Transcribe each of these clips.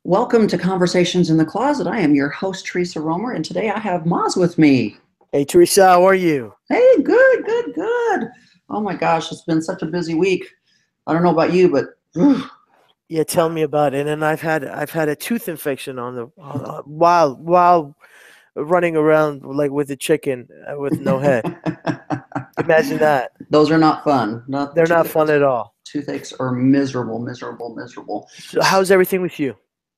Welcome to Conversations in the Closet. I am your host, Teresa Romer, and today I have Moz with me. Hey Teresa, how are you? Hey, good, good, good. Oh my gosh, it's been such a busy week. I don't know about you, but Yeah, tell me about it. And I've had a tooth infection on the while running around like with a chicken with no head. Imagine that. those are not fun. Not They're not fun at all. toothaches are miserable, miserable, miserable. So how's everything with you?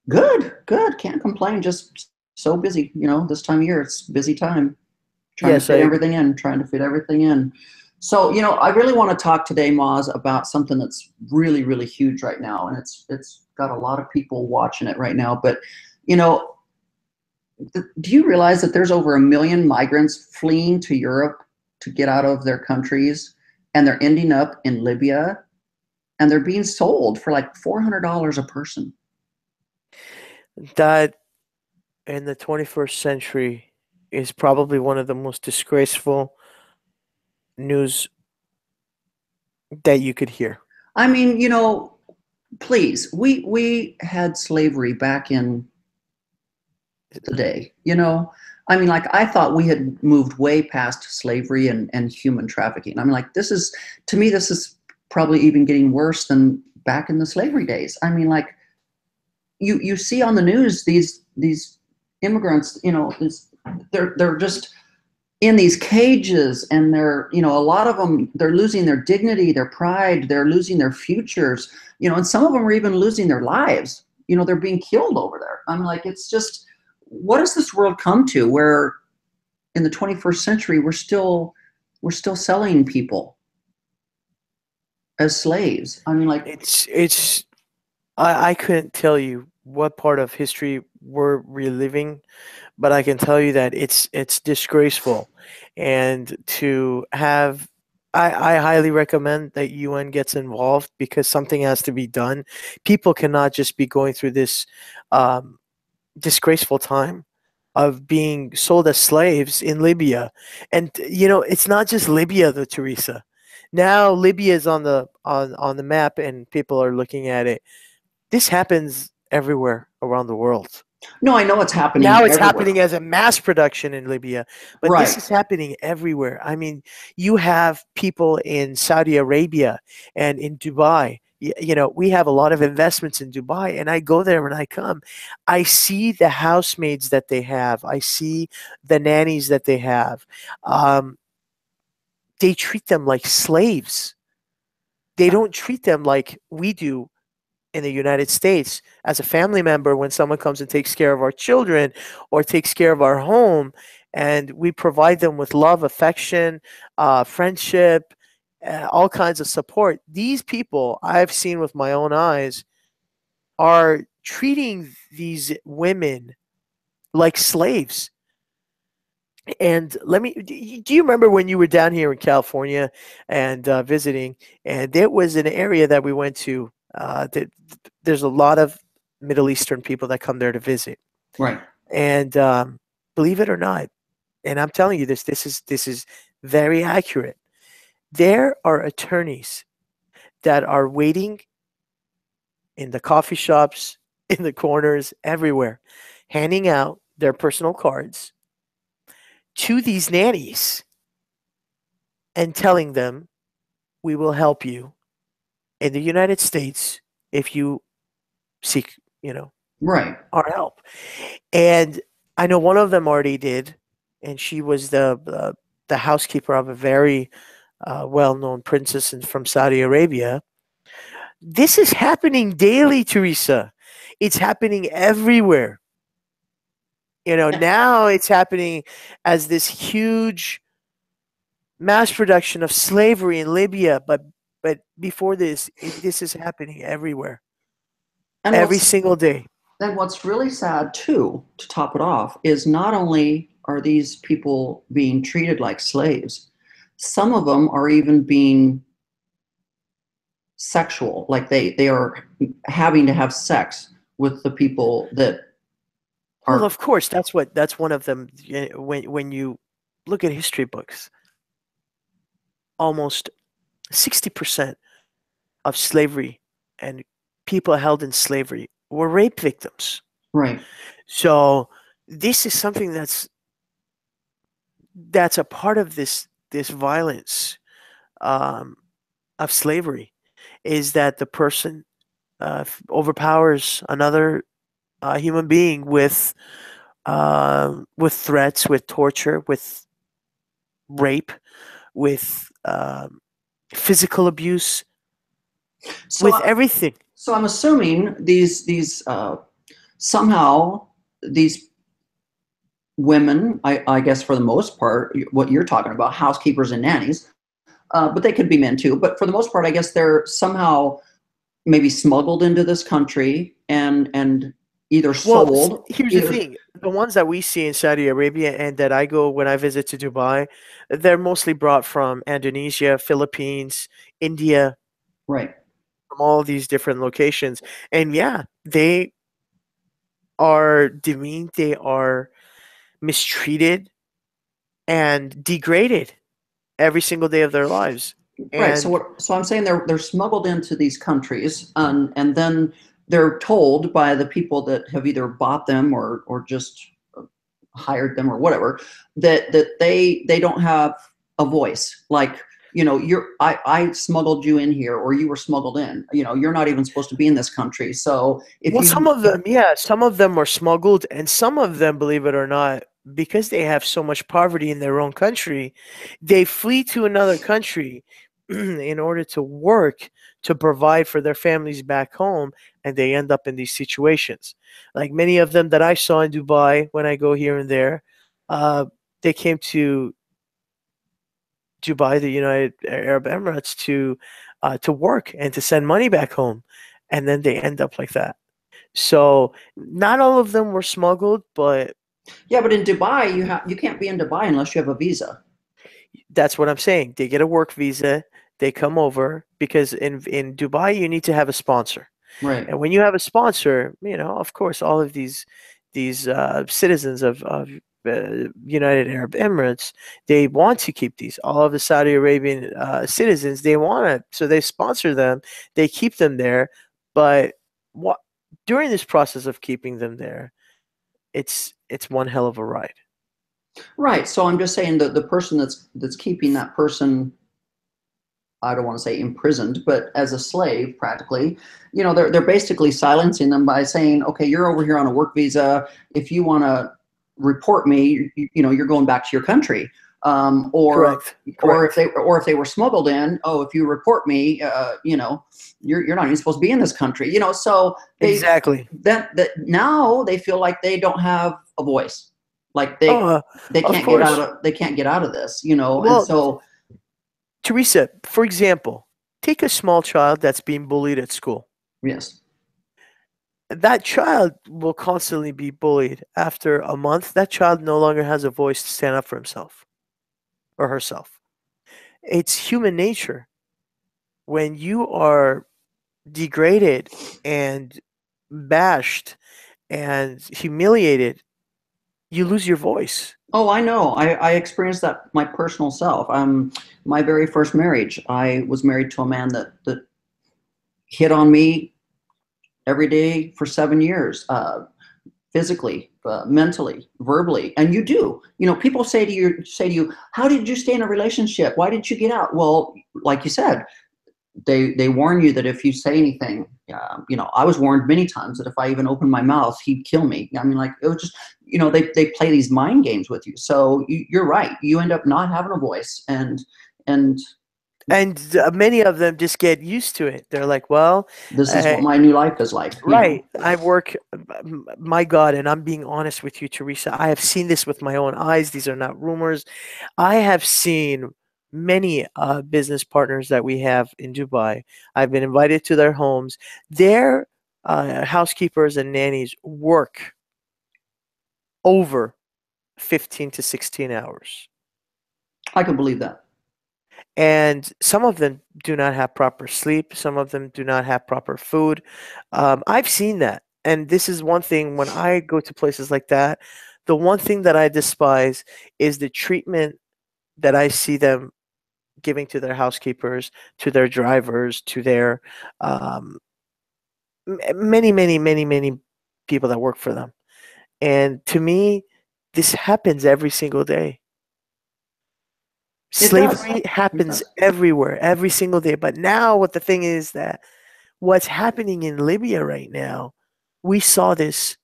Good, good. Can't complain. Just so busy. This time of year, it's busy time. Trying to Yes, fit everything in, trying to fit everything in. So, I really want to talk today, Moz, about something that's really, really huge right now, and it's got a lot of people watching it right now. But, you know, do you realize that there's over 1 million migrants fleeing to Europe to get out of their countries, and they're ending up in Libya, and they're being sold for like $400 a person? that in the 21st century is probably one of the most disgraceful news that you could hear. I mean, please, we had slavery back in the day. I mean, like, I thought we had moved way past slavery and human trafficking. I mean, like, to me, this is probably even getting worse than back in the slavery days. I mean, like, you see on the news these immigrants, they're just in these cages, and a lot of them, they're losing their dignity, their pride, they're losing their futures, and some of them are even losing their lives. They're being killed over there. I'm like, it's just, what does this world come to, where in the 21st century we're still selling people as slaves? I mean, like, It's I couldn't tell you what part of history we're reliving, but I can tell you that it's disgraceful. And to have I highly recommend that UN gets involved because something has to be done. People cannot just be going through this um, disgraceful time of being sold as slaves in Libya. And it's not just Libya though, Teresa. Now Libya is on the map and people are looking at it. This happens everywhere around the world. no, I know it's happening Now it's everywhere. happening as a mass production in Libya, but this Right. is happening everywhere. I mean, you have people in Saudi Arabia and in Dubai. We have a lot of investments in Dubai, and I go there when I come. I see the housemaids that they have. I see the nannies that they have. Um, they treat them like slaves. They don't treat them like we do in the United States as a family member when someone comes and takes care of our children or takes care of our home, and we provide them with love, affection, friendship, all kinds of support. These people I've seen with my own eyes are treating these women like slaves. And do you remember when you were down here in California and visiting, and there was an area that we went to that there's a lot of Middle Eastern people that come there to visit. Right. And believe it or not, and I'm telling you this is very accurate. There are attorneys that are waiting in the coffee shops, in the corners, everywhere, handing out their personal cards to these nannies and telling them, we will help you in the United States if you seek, Right. our help. And I know one of them already did, and she was the housekeeper of a very well-known princess from Saudi Arabia. This is happening daily, Teresa. It's happening everywhere. Now it's happening as this huge mass production of slavery in Libya, but before this, this is happening everywhere, and every what's single day. And what's really sad too, to top it off, is not only are these people being treated like slaves, some of them are even being sexual, like they are having to have sex with the people that Well, are. of course, that's one of them. When you look at history books, almost 60% of slavery and people held in slavery were rape victims. Right. So this is something that's a part of this violence, um, of slavery, is that the person overpowers another human being with threats, with torture, with rape, with physical abuse, So with everything. so I'm assuming these somehow these women, I guess for the most part, what you're talking about, housekeepers and nannies, but they could be men too. But for the most part, I guess they're somehow maybe smuggled into this country and either Well, sold, here's the either thing: the ones that we see in Saudi Arabia and that I go when I visit to Dubai, they're mostly brought from Indonesia, Philippines, India, right. from all these different locations. And yeah, they are demeaned, they are mistreated and degraded every single day of their lives. Right. So And what? So I'm saying they're smuggled into these countries, and then they're told by the people that have either bought them or just hired them or whatever that they don't have a voice. Like, I smuggled you in here, or you were smuggled in. You're not even supposed to be in this country. So if well, some you of them, yeah, some of them were smuggled, and some of them, believe it or not, because they have so much poverty in their own country, they flee to another country in order to work to provide for their families back home, and they end up in these situations. Like many of them that I saw in Dubai when I go here and there, uh, they came to Dubai, the United Arab Emirates, to work and to send money back home, and then they end up like that. So not all of them were smuggled, but Yeah, but in Dubai, you can't be in Dubai unless you have a visa. that's what I'm saying. They get a work visa, they come over because in Dubai you need to have a sponsor. Right. And when you have a sponsor, of course, all of these citizens of United Arab Emirates, they want to keep these. All of the Saudi Arabian citizens, they want to, so they sponsor them, they keep them there. But what during this process of keeping them there, it's one hell of a ride. Right. So I'm just saying that the person that's keeping that person, I don't want to say imprisoned, but as a slave, practically, they're basically silencing them by saying, okay, you're over here on a work visa. If you want to report me, you're going back to your country. Correct. Or if Correct. they were smuggled in, oh, if you report me, you're not even supposed to be in this country. So Exactly. that now they feel like they don't have a voice, like Oh, they of can't get out course. of this, and Well, so Teresa, for example, take a small child that's being bullied at school. yes. That child will constantly be bullied. After a month, that child no longer has a voice to stand up for himself or herself. It's human nature. When you are degraded and bashed and humiliated, you lose your voice. Oh, I know. I experienced that my personal self. My very first marriage, I was married to a man that hit on me every day for 7 years, physically, mentally, verbally. And you do. People say to you, how did you stay in a relationship? Why did you get out? Well, like you said, they warn you that if you say anything, I was warned many times that if I even opened my mouth, he'd kill me. I mean, like, it was just, they play these mind games with you. So you're right. You end up not having a voice, and And many of them just get used to it. They're like, well, this is uh, what my new life is like. right. I work, my God, and I'm being honest with you, Teresa. I have seen this with my own eyes. These are not rumors. I have seen many business partners that we have in Dubai. I've been invited to their homes. Their housekeepers and nannies work over 15 to 16 hours. I can believe that. And some of them do not have proper sleep. Some of them do not have proper food. I've seen that. And this is one thing when I go to places like that, the one thing that I despise is the treatment that I see them giving to their housekeepers, to their drivers, to their um, many, many, many, many people that work for them. And to me, this happens every single day. It does. Slavery It happens does. everywhere, every single day. But now, what the thing is that what's happening in Libya right now, we saw this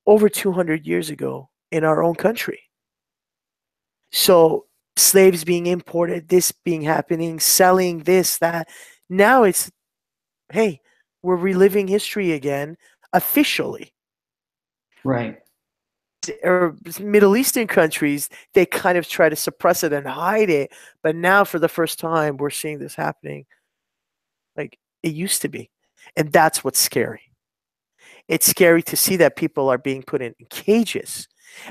over 200 years ago in our own country. So slaves being imported, this being happening, selling this, that. Now it's, hey, we're reliving history again officially. Right. Or Middle Eastern countries, they kind of try to suppress it and hide it. But now, for the first time, we're seeing this happening like it used to be. And that's what's scary. It's scary to see that people are being put in cages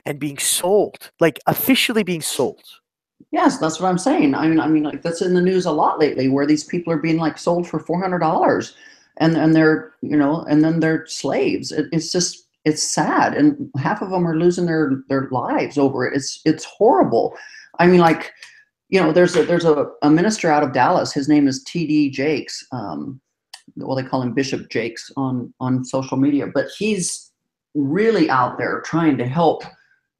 and being sold, like officially being sold. Yes, that's what I'm saying. I mean, like that's in the news a lot lately, where these people are being like sold for $400, and they're and then they're slaves. It's just it's sad, and half of them are losing their lives over it. It's horrible. I mean, like there's a minister out of Dallas. His name is T.D. Jakes. Well, they call him Bishop Jakes on social media, but he's really out there trying to help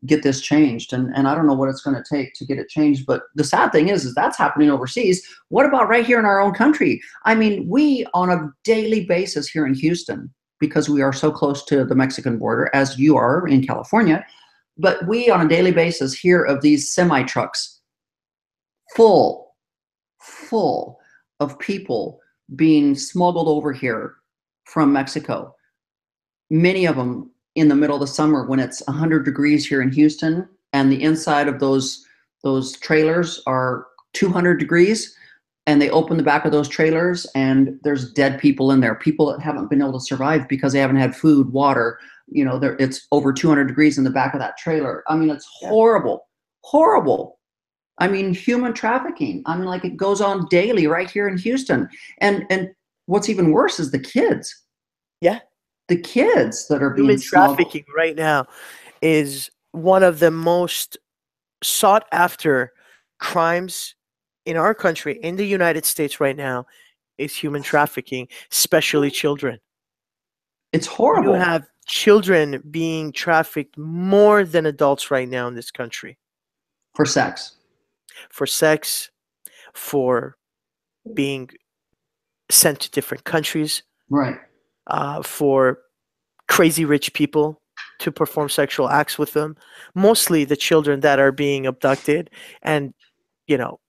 get this changed. And I don't know what it's going to take to get it changed. But the sad thing is that's happening overseas. What about right here in our own country? I mean, we on a daily basis here in Houston, because we are so close to the Mexican border, as you are in California, but we on a daily basis hear of these semi trucks full, full of people being smuggled over here from Mexico. Many of them in the middle of the summer when it's 100 degrees here in Houston, and the inside of those trailers are 200 degrees, and they open the back of those trailers and there's dead people in there, people that haven't been able to survive because they haven't had food, water. It's over 200 degrees in the back of that trailer. I mean, it's Yeah. horrible, horrible. I mean, human trafficking. I mean, like it goes on daily right here in Houston. And what's even worse is Yeah. the kids that are being Human smuggled. trafficking right now is one of the most sought after crimes in our country, in the United States right now, is human trafficking, especially children. It's You horrible. have children being trafficked more than adults right now in this country For sex. for sex, for being sent to different countries, Right. for crazy rich people to perform sexual acts with them. Mostly the children that are being abducted and, you know,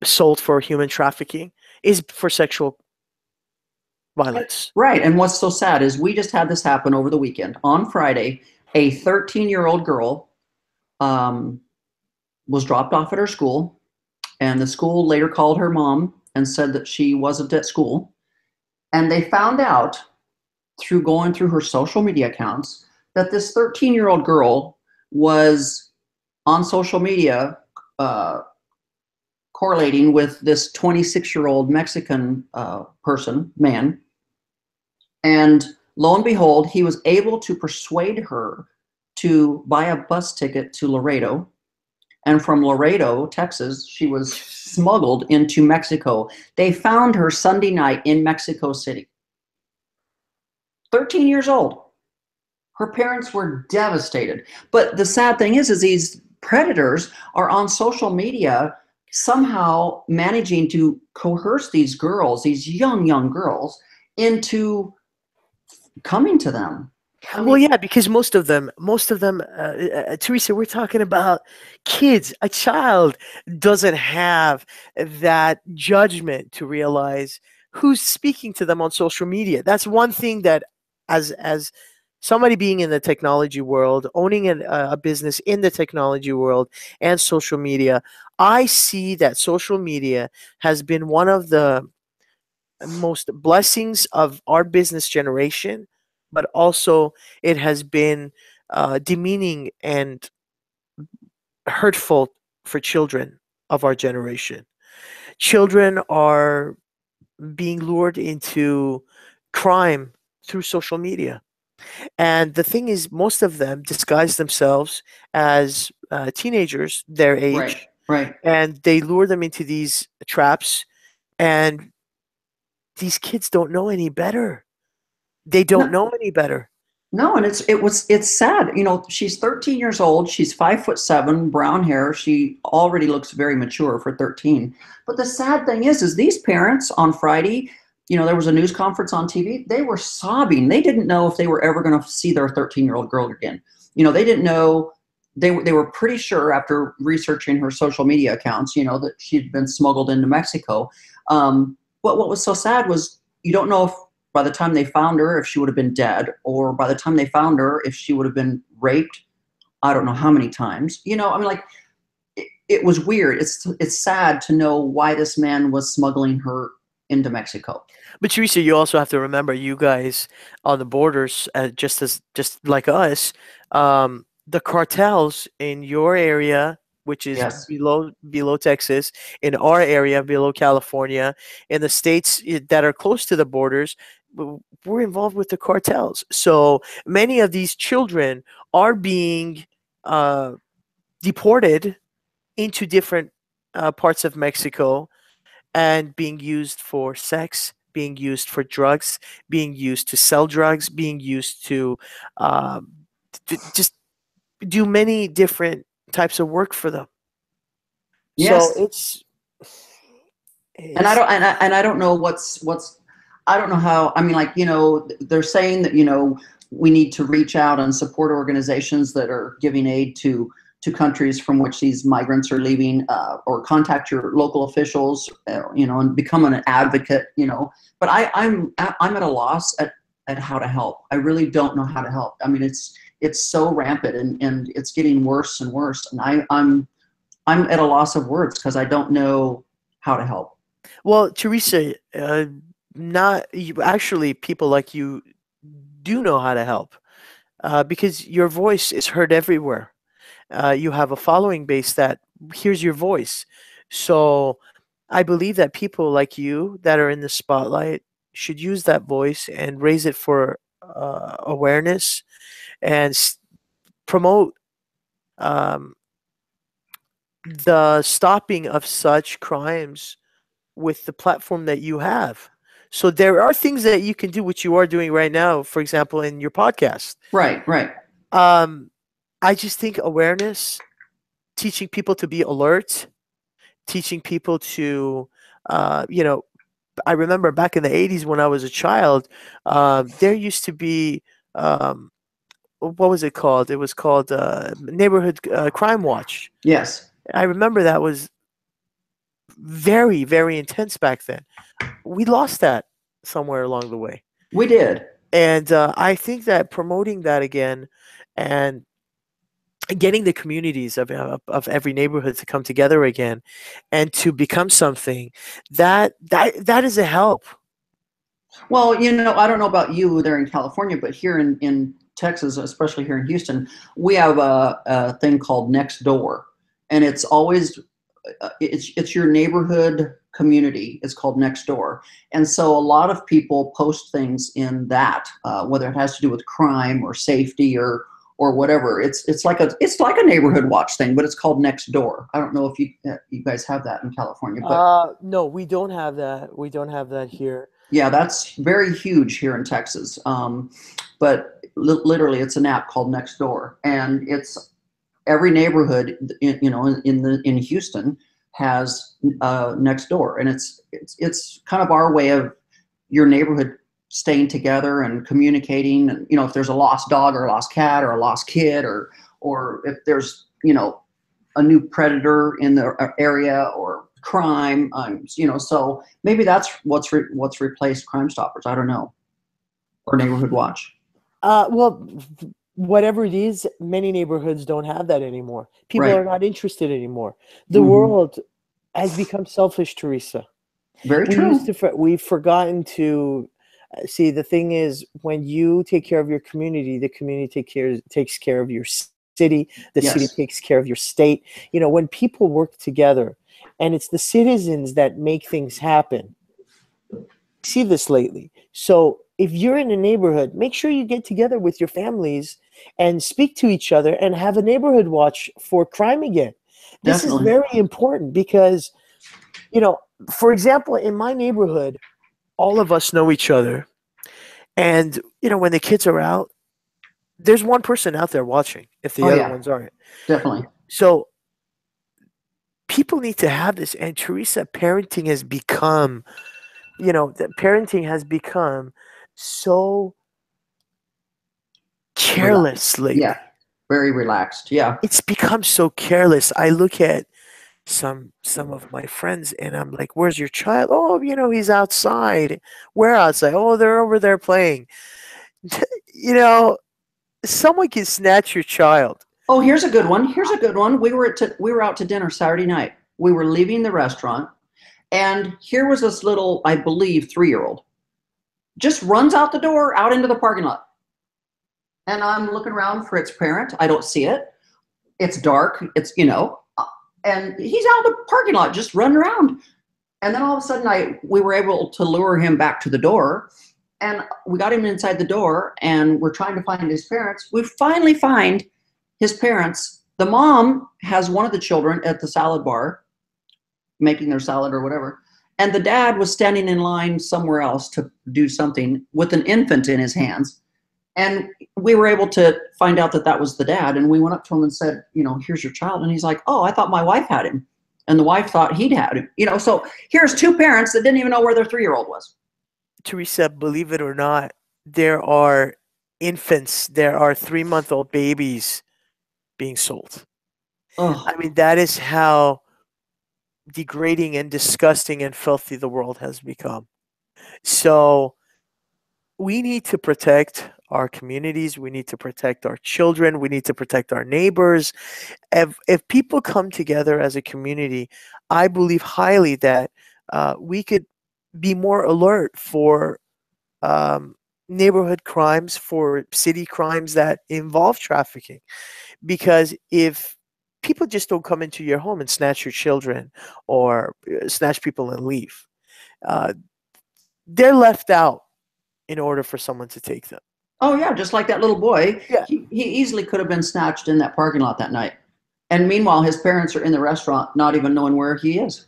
sold for human trafficking is for sexual violence. Right. And what's so sad is we just had this happen over the weekend. On Friday, a 13-year-old girl um, was dropped off at her school, and the school later called her mom and said that she wasn't at school. And they found out through going through her social media accounts that this 13-year-old girl was on social media uh, correlating with this 26-year-old Mexican man. And lo and behold, he was able to persuade her to buy a bus ticket to Laredo. And from Laredo, Texas, she was smuggled into Mexico. They found her Sunday night in Mexico City. 13 years old. Her parents were devastated. But the sad thing is these predators are on social media somehow managing to coerce these girls, these young girls, into coming to them. I Well, mean, yeah, because Teresa, we're talking about kids. A child doesn't have that judgment to realize who's speaking to them on social media. That's one thing that, as somebody being in the technology world, owning a business in the technology world and social media, I see that social media has been one of the most blessings of our business generation, but also it has been demeaning and hurtful for children of our generation. Children are being lured into crime through social media. And the thing is, most of them disguise themselves as teenagers, their right, age, right. and they lure them into these traps. And these kids don't know any better. They don't No, know any better. no, and it's sad. You know, she's 13 years old. She's 5'7", brown hair. She already looks very mature for 13. But the sad thing is these parents on Friday, you know, there was a news conference on TV. They were sobbing. They didn't know if they were ever going to see their 13-year-old girl again. You know, they didn't know. They were pretty sure after researching her social media accounts, you know, that she'd been smuggled into Mexico. But what was so sad was you don't know if by the time they found her, if she would have been dead, or by the time they found her, if she would have been raped, I don't know how many times. You know, I mean, like it was weird. It's sad to know why this man was smuggling her into Mexico. But Teresa, you also have to remember, you guys on the borders, just like us, the cartels in your area, which is Yes, below Texas, in our area below California, in the states that are close to the borders, we're involved with the cartels. So many of these children are being uh, deported into different parts of Mexico and being used for sex, being used for drugs, being used to sell drugs, being used to um, just do many different types of work for them. So yes, and I it's don't and I don't know what's I don't know how. I mean, like, you know, they're saying that, you know, we need to reach out and support organizations that are giving aid to countries from which these migrants are leaving, or contact your local officials, you know, and become an advocate, you know. But I'm at a loss at how to help. I really don't know how to help. I mean, it's so rampant, and it's getting worse and worse, and I'm at a loss of words because I don't know how to help. well, Teresa, not you, actually, people like you do know how to help because your voice is heard everywhere. You have a following base that hears your voice. So I believe that people like you that are in the spotlight should use that voice and raise it for awareness and promote um, the stopping of such crimes with the platform that you have. So there are things that you can do, which you are doing right now, for example, in your podcast. Right, right. Um, I just think awareness, teaching people to be alert, teaching people to, you know, I remember back in the 80s when I was a child, there used to be, um, what was it called? It was called Neighborhood Crime Watch. Yes, I remember that was very, very intense back then. We lost that somewhere along the way. we did. And I think that promoting that again and getting the communities of every neighborhood to come together again and to become something that is a help. Well, you know, I don't know about you there in California, but here in Texas, especially here in Houston, we have a thing called Next Door, and it's always it's your neighborhood community. It's called Next Door, and so a lot of people post things in that, whether it has to do with crime or safety or whatever. It's like a neighborhood watch thing, but it's called Next Door. I don't know if you guys have that in California, but No, we don't have that. We don't have that here. yeah, that's very huge here in Texas. But literally, it's an app called Nextdoor, and it's every neighborhood, you know, in Houston has Nextdoor, and it's kind of our way of your neighborhood staying together and communicating. And you know, if there's a lost dog or a lost cat or a lost kid, or if there's, you know, a new predator in the area or crime, you know, so maybe that's what's replaced Crime Stoppers. I don't know, or Neighborhood Watch. Well, whatever it is, many neighborhoods don't have that anymore. People Right. are not interested anymore. The Hmm. world has become selfish, Teresa. Very We used true. to, we've forgotten to see. The thing is, when you take care of your community, the community takes care of your city, the city Yes. takes care of your state. You know, when people work together, and it's the citizens that make things happen. See this lately. So if you're in a neighborhood, make sure you get together with your families and speak to each other and have a neighborhood watch for crime again. This is Definitely. very important because, you know, for example, in my neighborhood, all of us know each other. And when the kids are out, there's one person out there watching if the Oh other yeah, ones aren't. definitely. So people need to have this. And Teresa, parenting has become so Relaxed. careless Yeah, lately. very relaxed. Yeah. It's become so careless. I look at some of my friends and I'm like, "Where's your child?" "Oh, he's outside." "Where outside?" "Oh, they're over there playing." you know, Someone can snatch your child. Oh, here's a good one. Here's a good one. We were out to dinner Saturday night. We were leaving the restaurant, and here was this little, I believe, 3-year-old just runs out the door out into the parking lot. And I'm looking around for its parent. I don't see it. It's dark. And he's out of the parking lot just running around. And then all of a sudden, we were able to lure him back to the door, and we got him inside the door, and we're trying to find his parents. We finally find his parents. The mom has one of the children at the salad bar making their salad or whatever, and the dad was standing in line somewhere else to do something with an infant in his hands. And we were able to find out that that was the dad. And we went up to him and said, here's your child. And he's like, oh, I thought my wife had him. And the wife thought he'd had him. So here's two parents that didn't even know where their 3-year-old was. Teresa, believe it or not, there are there are 3-month-old babies being sold. I Oh, mean, that is how degrading and disgusting and filthy the world has become. So we need to protect our communities. We need to protect our children. We need to protect our neighbors. If people come together as a community, I believe highly that we could be more alert for um, neighborhood crimes, for city crimes that involve trafficking. Because if people just don't come into your home and snatch your children or snatch people and leave, uh, they're left out in order for someone to take them. oh yeah, just like that little boy. Yeah. He easily could have been snatched in that parking lot that night. And meanwhile, his parents are in the restaurant, not even knowing where he is.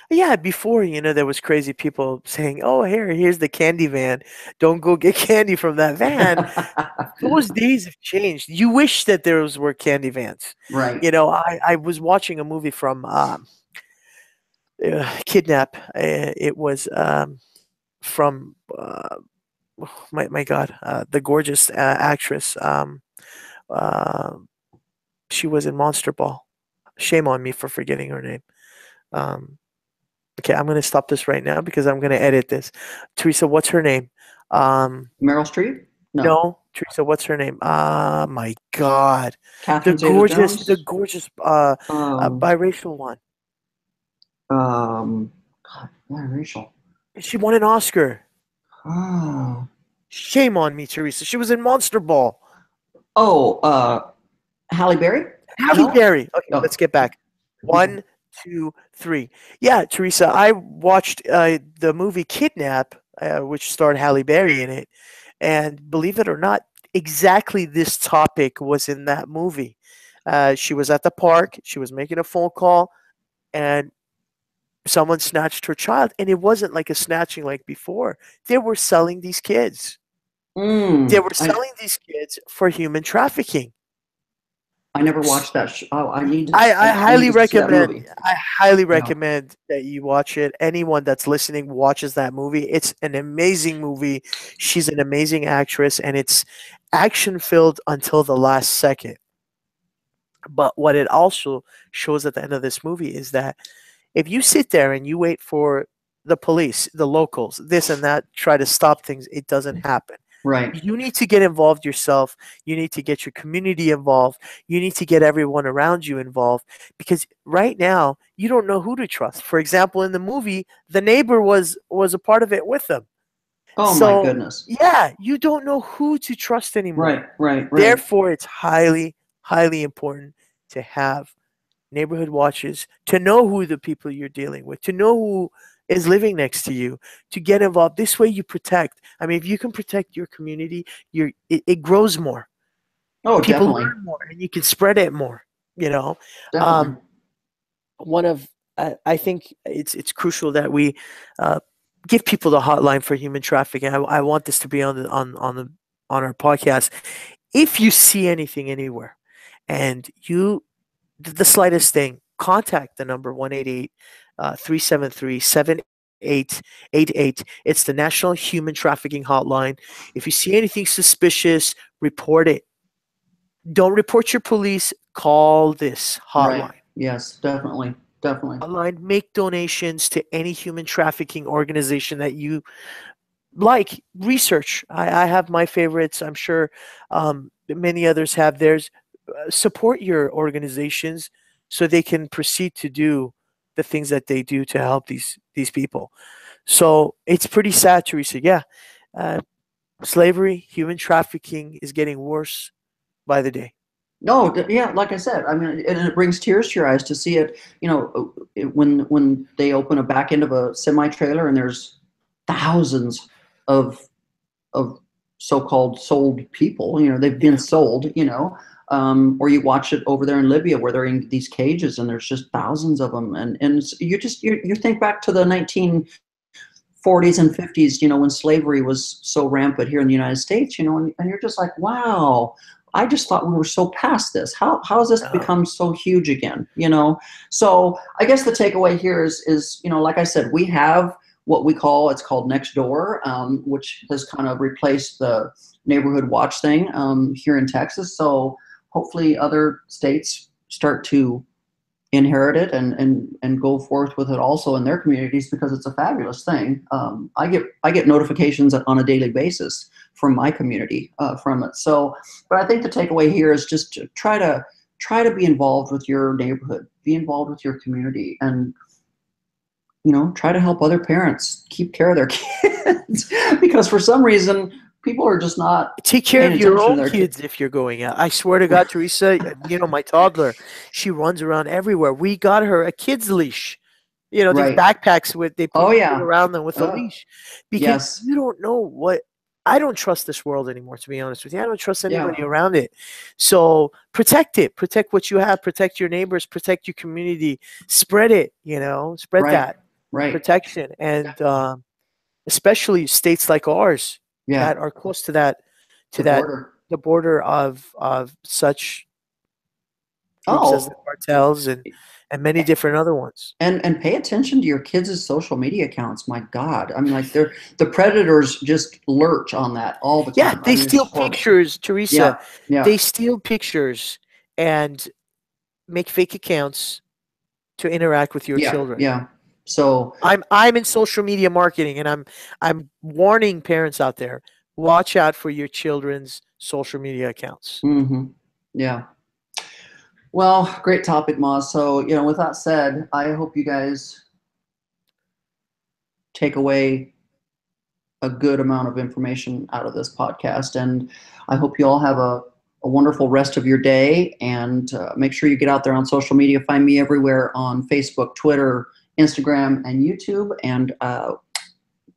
Yeah, before, there was crazy people saying, "Oh, here's the candy van. Don't go get candy from that van." Those days have changed. You wish that there were candy vans. Right. I was watching a movie from Kidnap. It was from my God, the gorgeous actress. Uh, she was in Monster Ball. Shame on me for forgetting her name. Um, okay, I'm gonna stop this right now because I'm gonna edit this. Teresa, what's her name? Um, Meryl Streep? No. no, Teresa, what's her name? My God, Catherine the Zeta-Jones? gorgeous Um, biracial one. God, yeah, Rachel. She won an Oscar. Oh, Shame on me, Teresa. She was in Monster Ball. oh, Halle Berry? Halle No? Berry. Okay, Oh, let's get back. okay. 1, 2, 3. Yeah, Teresa, I watched the movie Kidnap, which starred Halle Berry in it, and believe it or not, exactly this topic was in that movie. She was at the park. She was making a phone call, and someone snatched her child. And it wasn't like a snatching like before. They were selling these kids. They were I selling these kids for human trafficking. I never watched that. Oh, I I need highly to see that recommend movie. I highly Yeah. recommend that you watch it. Anyone that's listening watches that movie. It's an amazing movie. She's an amazing actress and it's action filled until the last second. But what it also shows at the end of this movie is that if you sit there and you wait for the police, the locals, this and that, try to stop things, it doesn't happen. Right. You need to get involved yourself. You need to get your community involved. You need to get everyone around you involved because right now you don't know who to trust. For example, in the movie, the neighbor was a part of it with them. Oh my So, goodness. yeah, you don't know who to trust anymore. Right, right, right. Therefore, it's highly, highly important to have neighborhood watches, to know who the people you're dealing with, to know who is living next to you, to get involved. This way you protect. I mean, if you can protect your community, it grows more. Oh, People definitely. learn more and you can spread it more, you know. Definitely. Um, one of I think it's crucial that we uh, give people the hotline for human trafficking. I want this to be on our podcast. If you see anything anywhere, and you the slightest thing, contact the number 188 373 7888. It's the National Human Trafficking Hotline. If you see anything suspicious, report it. Don't report your police. Call this Right. hotline. Yes, definitely. Definitely. Hotline. Make donations to any human trafficking organization that you like. Research. I have my favorites. I'm sure many others have theirs. Support your organizations so they can proceed to do the things that they do to help these people. So it's pretty sad, Teresa. Yeah, uh, slavery, human trafficking is getting worse by the day. No, yeah, like I said, I mean, and it brings tears to your eyes to see it. You know, when they open a back end of a semi trailer and there's thousands of of so-called sold people. You know, they've been Yeah. sold. You know, or you watch it over there in Libya where they're in these cages and there's just thousands of them. And you think back to the 1940s and 50s. You know, when slavery was so rampant here in the United States. You know, and you're just like, wow. I just thought we were so past this. How has this Uh, become so huge again? You know, so I guess the takeaway here is you know, like I said, we have what we call it's called Next Door, which has kind of replaced the neighborhood watch thing here in Texas. So hopefully other states start to inherit it and go forth with it also in their communities because it's a fabulous thing. I get notifications on a daily basis from my community from it. So, but I think the takeaway here is just to try to be involved with your neighborhood, be involved with your community, and you know try to help other parents keep care of their kids because for some reason people are just not Take care paying of your attention to own their kids. kids if you're going out. I swear to God, Teresa, my toddler, she runs around everywhere. We got her a kid's leash. These Right. backpacks with they Oh put yeah. around them with a uh, leash because yes. you don't know what. I don't trust this world anymore, to be honest with you. I don't trust Yeah. anybody around it. So protect it. Protect what you have. Protect your neighbors. Protect your community. Spread it, spread Right. that Right. protection. And especially states like ours Yeah. that are close to that The to that border. the border of such groups as the Oh, cartels and many different other ones. and pay attention to your kids' social media accounts. My God, I mean, like the predators just lurch on that all the Yeah, time. I they mean, it's steal horrible. pictures, Teresa. Yeah. Yeah. They steal pictures and make fake accounts to interact with your Yeah. children. Yeah. So. I'm in social media marketing, and I'm warning parents out there, watch out for your children's social media accounts. Yeah. Well, great topic, Moz. So, you know, with that said, I hope you guys take away a good amount of information out of this podcast. And I hope you all have a wonderful rest of your day. And make sure you get out there on social media. Find me everywhere on Facebook, Twitter, Instagram, and YouTube. And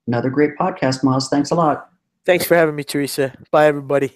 another great podcast, Moz. Thanks a lot. Thanks for having me, Teresa. Bye, everybody.